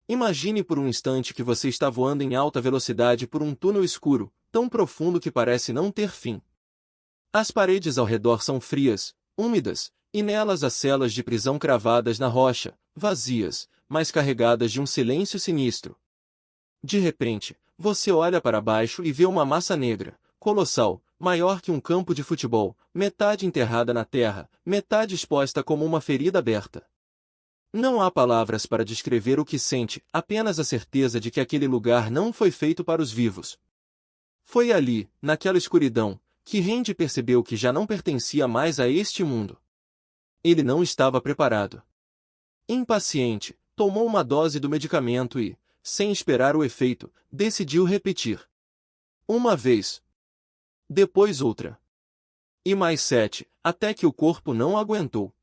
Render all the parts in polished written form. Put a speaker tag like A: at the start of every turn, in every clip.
A: Imagine por um instante que você está voando em alta velocidade por um túnel escuro, tão profundo que parece não ter fim. As paredes ao redor são frias, úmidas, e nelas há celas de prisão cravadas na rocha, vazias, mas carregadas de um silêncio sinistro. De repente, você olha para baixo e vê uma massa negra, colossal, maior que um campo de futebol, metade enterrada na terra, metade exposta como uma ferida aberta. Não há palavras para descrever o que sente, apenas a certeza de que aquele lugar não foi feito para os vivos. Foi ali, naquela escuridão, que Randy percebeu que já não pertencia mais a este mundo. Ele não estava preparado. Impaciente, tomou uma dose do medicamento e, sem esperar o efeito, decidiu repetir. Uma vez. Depois outra. E mais 7, até que o corpo não aguentou.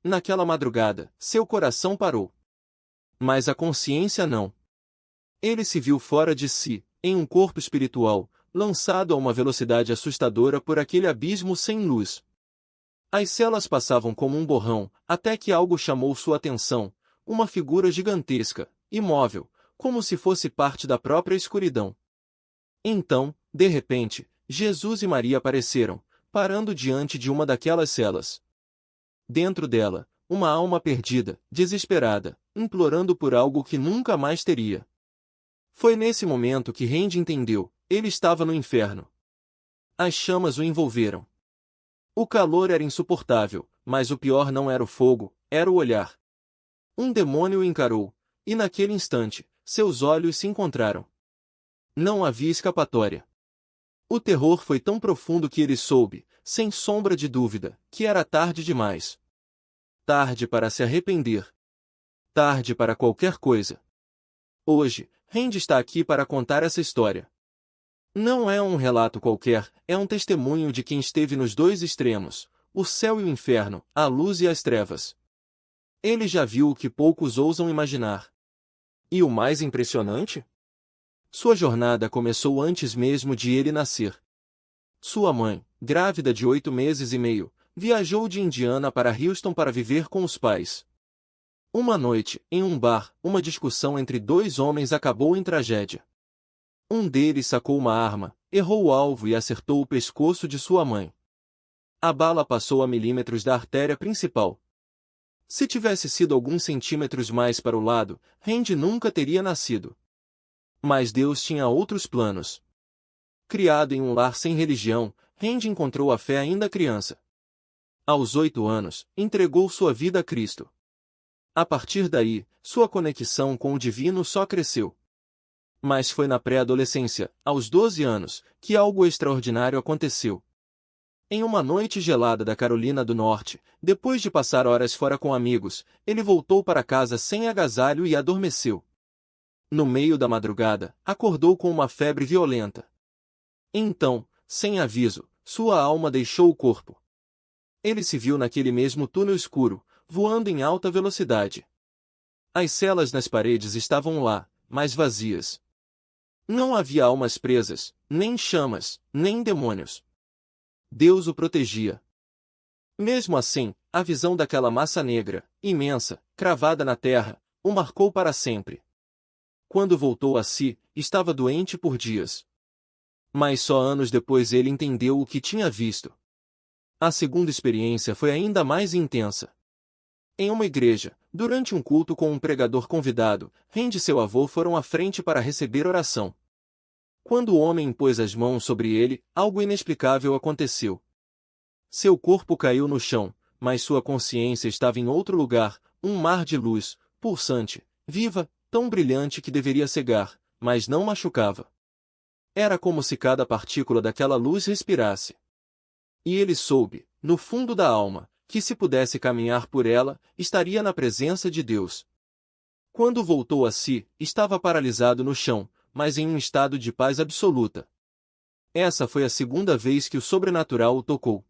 A: Naquela madrugada, seu coração parou. Mas a consciência não. Ele se viu fora de si, em um corpo espiritual, lançado a uma velocidade assustadora por aquele abismo sem luz. As celas passavam como um borrão, até que algo chamou sua atenção, uma figura gigantesca, imóvel, como se fosse parte da própria escuridão. Então, de repente, Jesus e Maria apareceram, parando diante de uma daquelas celas. Dentro dela, uma alma perdida, desesperada, implorando por algo que nunca mais teria. Foi nesse momento que Randy entendeu, ele estava no inferno. As chamas o envolveram. O calor era insuportável, mas o pior não era o fogo, era o olhar. Um demônio o encarou, e naquele instante, seus olhos se encontraram. Não havia escapatória. O terror foi tão profundo que ele soube, sem sombra de dúvida, que era tarde demais. Tarde para se arrepender. Tarde para qualquer coisa. Hoje, Randy está aqui para contar essa história. Não é um relato qualquer, é um testemunho de quem esteve nos dois extremos, o céu e o inferno, a luz e as trevas. Ele já viu o que poucos ousam imaginar. E o mais impressionante? Sua jornada começou antes mesmo de ele nascer. Sua mãe, grávida de 8 meses e meio, viajou de Indiana para Houston para viver com os pais. Uma noite, em um bar, uma discussão entre dois homens acabou em tragédia. Um deles sacou uma arma, errou o alvo e acertou o pescoço de sua mãe. A bala passou a milímetros da artéria principal. Se tivesse sido alguns centímetros mais para o lado, Randy nunca teria nascido. Mas Deus tinha outros planos. Criado em um lar sem religião, Randy encontrou a fé ainda criança. Aos 8 anos, entregou sua vida a Cristo. A partir daí, sua conexão com o divino só cresceu. Mas foi na pré-adolescência, aos 12 anos, que algo extraordinário aconteceu. Em uma noite gelada da Carolina do Norte, depois de passar horas fora com amigos, ele voltou para casa sem agasalho e adormeceu. No meio da madrugada, acordou com uma febre violenta. Então, sem aviso, sua alma deixou o corpo. Ele se viu naquele mesmo túnel escuro, voando em alta velocidade. As celas nas paredes estavam lá, mas vazias. Não havia almas presas, nem chamas, nem demônios. Deus o protegia. Mesmo assim, a visão daquela massa negra, imensa, cravada na terra, o marcou para sempre. Quando voltou a si, estava doente por dias. Mas só anos depois ele entendeu o que tinha visto. A segunda experiência foi ainda mais intensa. Em uma igreja, durante um culto com um pregador convidado, Randy e seu avô foram à frente para receber oração. Quando o homem impôs as mãos sobre ele, algo inexplicável aconteceu. Seu corpo caiu no chão, mas sua consciência estava em outro lugar, um mar de luz, pulsante, viva, tão brilhante que deveria cegar, mas não machucava. Era como se cada partícula daquela luz respirasse. E ele soube, no fundo da alma, que se pudesse caminhar por ela, estaria na presença de Deus. Quando voltou a si, estava paralisado no chão, mas em um estado de paz absoluta. Essa foi a segunda vez que o sobrenatural o tocou.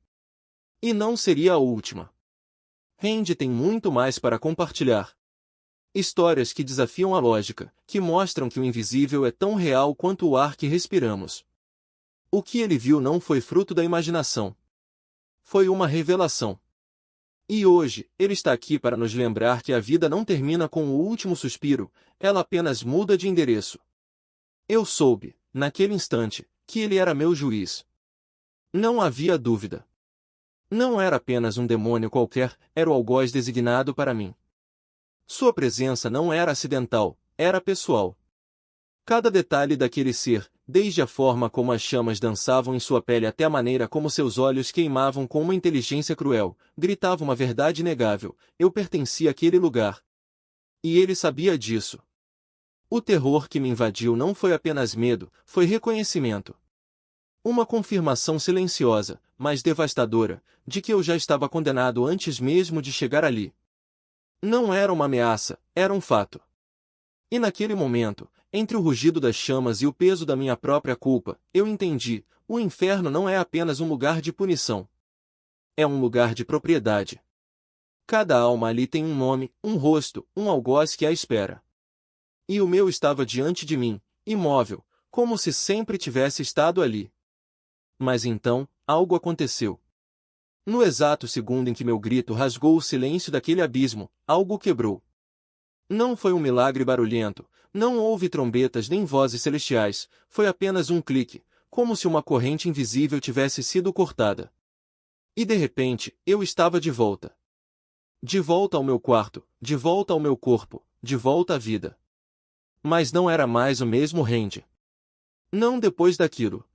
A: E não seria a última. Randy tem muito mais para compartilhar. Histórias que desafiam a lógica, que mostram que o invisível é tão real quanto o ar que respiramos. O que ele viu não foi fruto da imaginação. Foi uma revelação. E hoje, ele está aqui para nos lembrar que a vida não termina com o último suspiro, ela apenas muda de endereço. Eu soube, naquele instante, que ele era meu juiz. Não havia dúvida. Não era apenas um demônio qualquer, era o algoz designado para mim. Sua presença não era acidental, era pessoal. Cada detalhe daquele ser, desde a forma como as chamas dançavam em sua pele até a maneira como seus olhos queimavam com uma inteligência cruel, gritava uma verdade inegável: eu pertencia àquele lugar. E ele sabia disso. O terror que me invadiu não foi apenas medo, foi reconhecimento. Uma confirmação silenciosa, mas devastadora, de que eu já estava condenado antes mesmo de chegar ali. Não era uma ameaça, era um fato. E naquele momento, entre o rugido das chamas e o peso da minha própria culpa, eu entendi: o inferno não é apenas um lugar de punição. É um lugar de propriedade. Cada alma ali tem um nome, um rosto, um algoz que a espera. E o meu estava diante de mim, imóvel, como se sempre tivesse estado ali. Mas então, algo aconteceu. No exato segundo em que meu grito rasgou o silêncio daquele abismo, algo quebrou. Não foi um milagre barulhento, não houve trombetas nem vozes celestiais, foi apenas um clique, como se uma corrente invisível tivesse sido cortada. E de repente, eu estava de volta. De volta ao meu quarto, de volta ao meu corpo, de volta à vida. Mas não era mais o mesmo Randy. Não depois daquilo.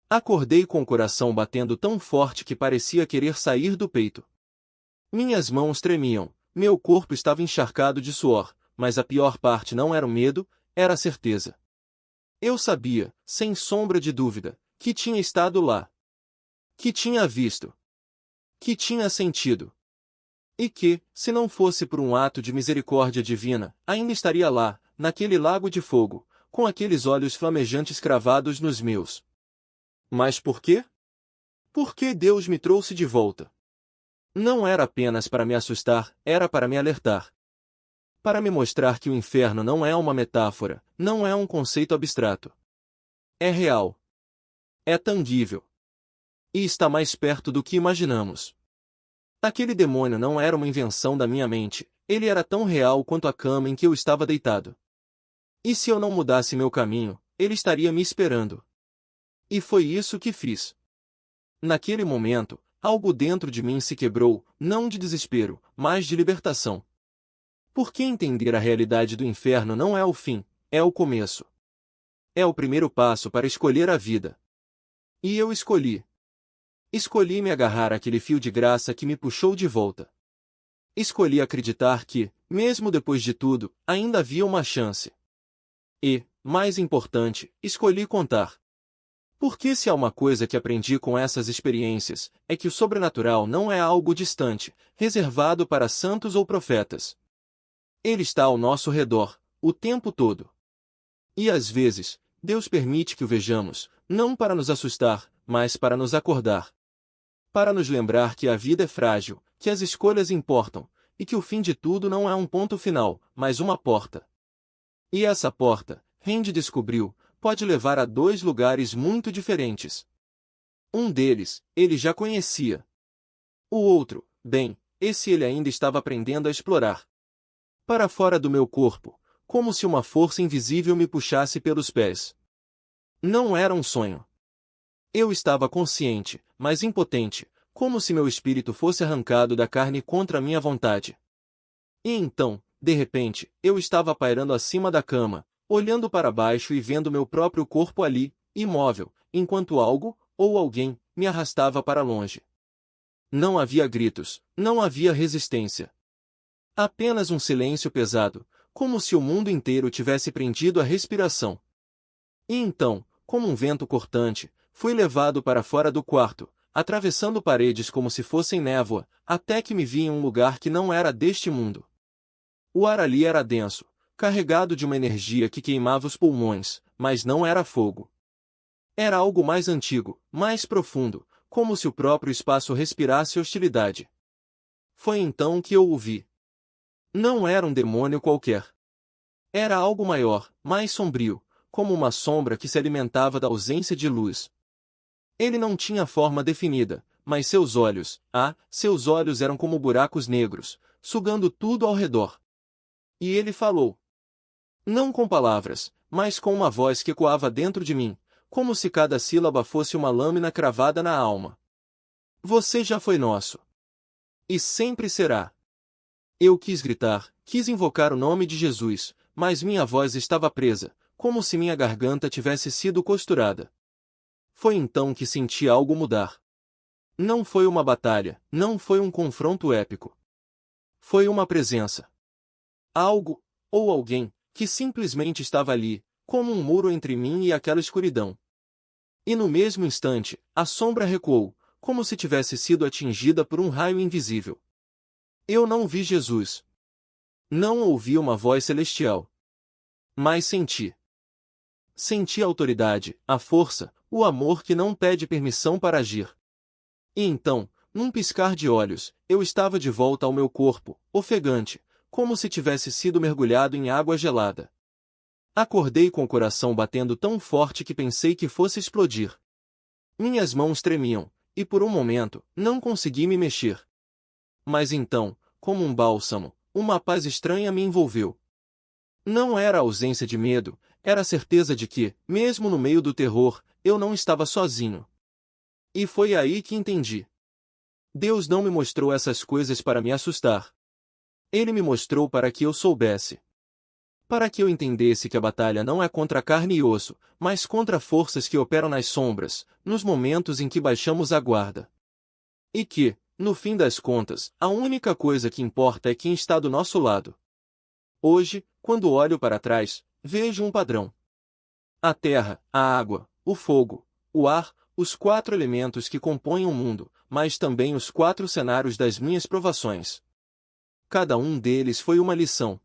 A: Acordei com o coração batendo tão forte que parecia querer sair do peito. Minhas mãos tremiam, meu corpo estava encharcado de suor, mas a pior parte não era o medo, era a certeza. Eu sabia, sem sombra de dúvida, que tinha estado lá. Que tinha visto. Que tinha sentido. E que, se não fosse por um ato de misericórdia divina, ainda estaria lá, naquele lago de fogo, com aqueles olhos flamejantes cravados nos meus. Mas por quê? Por que Deus me trouxe de volta? Não era apenas para me assustar, era para me alertar. Para me mostrar que o inferno não é uma metáfora, não é um conceito abstrato. É real. É tangível. E está mais perto do que imaginamos. Aquele demônio não era uma invenção da minha mente, ele era tão real quanto a cama em que eu estava deitado. E se eu não mudasse meu caminho, ele estaria me esperando. E foi isso que fiz. Naquele momento, algo dentro de mim se quebrou, não de desespero, mas de libertação. Porque entender a realidade do inferno não é o fim, é o começo. É o primeiro passo para escolher a vida. E eu escolhi. Escolhi me agarrar àquele fio de graça que me puxou de volta. Escolhi acreditar que, mesmo depois de tudo, ainda havia uma chance. E, mais importante, escolhi contar. Porque se há uma coisa que aprendi com essas experiências, é que o sobrenatural não é algo distante, reservado para santos ou profetas. Ele está ao nosso redor, o tempo todo. E às vezes, Deus permite que o vejamos, não para nos assustar, mas para nos acordar. Para nos lembrar que a vida é frágil, que as escolhas importam, e que o fim de tudo não é um ponto final, mas uma porta. E essa porta, Randy descobriu, pode levar a dois lugares muito diferentes. Um deles, ele já conhecia. O outro, bem, esse ele ainda estava aprendendo a explorar. Para fora do meu corpo, como se uma força invisível me puxasse pelos pés. Não era um sonho. Eu estava consciente, mas impotente, como se meu espírito fosse arrancado da carne contra a minha vontade. E então, de repente, eu estava pairando acima da cama, olhando para baixo e vendo meu próprio corpo ali, imóvel, enquanto algo, ou alguém, me arrastava para longe. Não havia gritos, não havia resistência. Apenas um silêncio pesado, como se o mundo inteiro tivesse prendido a respiração. E então, como um vento cortante, fui levado para fora do quarto, atravessando paredes como se fossem névoa, até que me vi em um lugar que não era deste mundo. O ar ali era denso, carregado de uma energia que queimava os pulmões, mas não era fogo. Era algo mais antigo, mais profundo, como se o próprio espaço respirasse hostilidade. Foi então que eu o vi. Não era um demônio qualquer. Era algo maior, mais sombrio, como uma sombra que se alimentava da ausência de luz. Ele não tinha forma definida, mas seus olhos eram como buracos negros, sugando tudo ao redor. E ele falou. Não com palavras, mas com uma voz que ecoava dentro de mim, como se cada sílaba fosse uma lâmina cravada na alma. Você já foi nosso. E sempre será. Eu quis gritar, quis invocar o nome de Jesus, mas minha voz estava presa, como se minha garganta tivesse sido costurada. Foi então que senti algo mudar. Não foi uma batalha, não foi um confronto épico. Foi uma presença. Algo, ou alguém, que simplesmente estava ali, como um muro entre mim e aquela escuridão. E no mesmo instante, a sombra recuou, como se tivesse sido atingida por um raio invisível. Eu não vi Jesus. Não ouvi uma voz celestial. Mas senti. Senti a autoridade, a força, o amor que não pede permissão para agir. E então, num piscar de olhos, eu estava de volta ao meu corpo, ofegante, como se tivesse sido mergulhado em água gelada. Acordei com o coração batendo tão forte que pensei que fosse explodir. Minhas mãos tremiam, e por um momento, não consegui me mexer. Mas então, como um bálsamo, uma paz estranha me envolveu. Não era a ausência de medo, era a certeza de que, mesmo no meio do terror, eu não estava sozinho. E foi aí que entendi. Deus não me mostrou essas coisas para me assustar. Ele me mostrou para que eu soubesse. Para que eu entendesse que a batalha não é contra carne e osso, mas contra forças que operam nas sombras, nos momentos em que baixamos a guarda. E que, no fim das contas, a única coisa que importa é quem está do nosso lado. Hoje, quando olho para trás, vejo um padrão. A terra, a água, o fogo, o ar, os 4 elementos que compõem o mundo, mas também os 4 cenários das minhas provações. Cada um deles foi uma lição.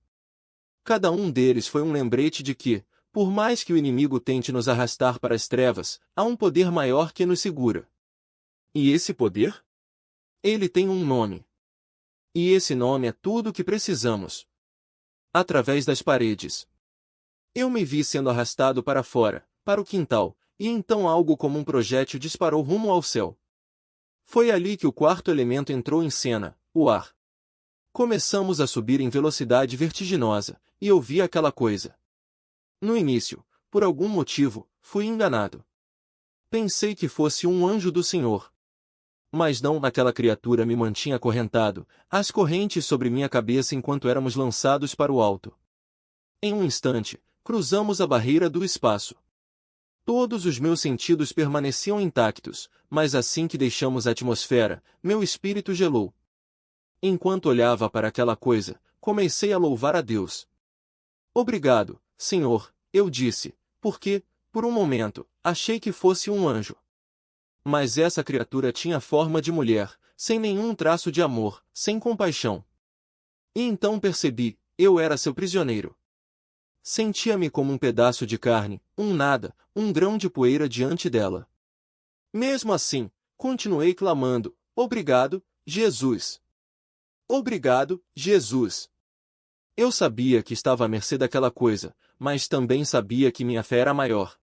A: Cada um deles foi um lembrete de que, por mais que o inimigo tente nos arrastar para as trevas, há um poder maior que nos segura. E esse poder? Ele tem um nome. E esse nome é tudo o que precisamos. Através das paredes. Eu me vi sendo arrastado para fora, para o quintal, e então algo como um projétil disparou rumo ao céu. Foi ali que o 4º elemento entrou em cena, o ar. Começamos a subir em velocidade vertiginosa, e eu vi aquela coisa. No início, por algum motivo, fui enganado. Pensei que fosse um anjo do Senhor. Mas não, aquela criatura me mantinha acorrentado, as correntes sobre minha cabeça enquanto éramos lançados para o alto. Em um instante, cruzamos a barreira do espaço. Todos os meus sentidos permaneciam intactos, mas assim que deixamos a atmosfera, meu espírito gelou. Enquanto olhava para aquela coisa, comecei a louvar a Deus. Obrigado, Senhor, eu disse, porque, por um momento, achei que fosse um anjo. Mas essa criatura tinha forma de mulher, sem nenhum traço de amor, sem compaixão. E então percebi, eu era seu prisioneiro. Sentia-me como um pedaço de carne, um nada, um grão de poeira diante dela. Mesmo assim, continuei clamando, obrigado, Jesus. Obrigado, Jesus. Eu sabia que estava à mercê daquela coisa, mas também sabia que minha fé era maior.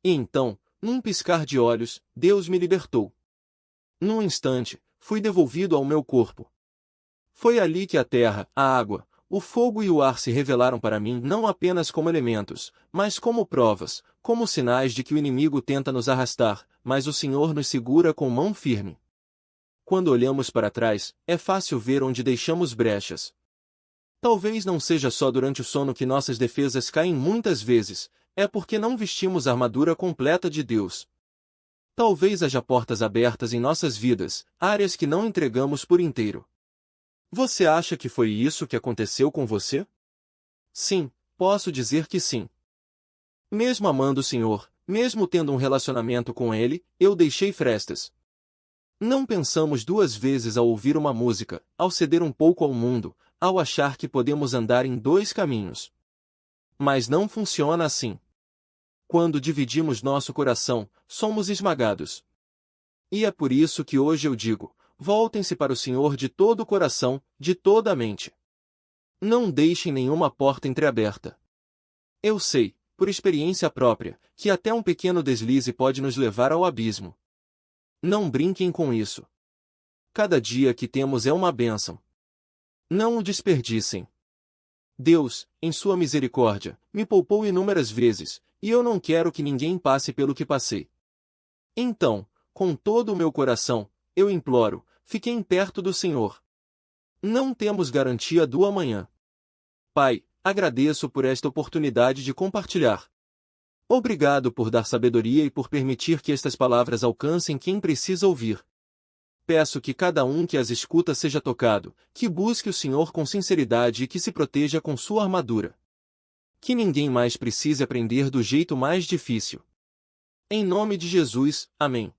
A: E então, num piscar de olhos, Deus me libertou. Num instante, fui devolvido ao meu corpo. Foi ali que a terra, a água, o fogo e o ar se revelaram para mim não apenas como elementos, mas como provas, como sinais de que o inimigo tenta nos arrastar, mas o Senhor nos segura com mão firme. Quando olhamos para trás, é fácil ver onde deixamos brechas. Talvez não seja só durante o sono que nossas defesas caem muitas vezes, é porque não vestimos a armadura completa de Deus. Talvez haja portas abertas em nossas vidas, áreas que não entregamos por inteiro. Você acha que foi isso que aconteceu com você? Sim, posso dizer que sim. Mesmo amando o Senhor, mesmo tendo um relacionamento com Ele, eu deixei frestas. Não pensamos 2 vezes ao ouvir uma música, ao ceder um pouco ao mundo, ao achar que podemos andar em 2 caminhos. Mas não funciona assim. Quando dividimos nosso coração, somos esmagados. E é por isso que hoje eu digo, voltem-se para o Senhor de todo o coração, de toda a mente. Não deixem nenhuma porta entreaberta. Eu sei, por experiência própria, que até um pequeno deslize pode nos levar ao abismo. Não brinquem com isso. Cada dia que temos é uma bênção. Não o desperdicem. Deus, em sua misericórdia, me poupou inúmeras vezes, e eu não quero que ninguém passe pelo que passei. Então, com todo o meu coração, eu imploro, fiquem perto do Senhor. Não temos garantia do amanhã. Pai, agradeço por esta oportunidade de compartilhar. Obrigado por dar sabedoria e por permitir que estas palavras alcancem quem precisa ouvir. Peço que cada um que as escuta seja tocado, que busque o Senhor com sinceridade e que se proteja com sua armadura. Que ninguém mais precise aprender do jeito mais difícil. Em nome de Jesus, amém.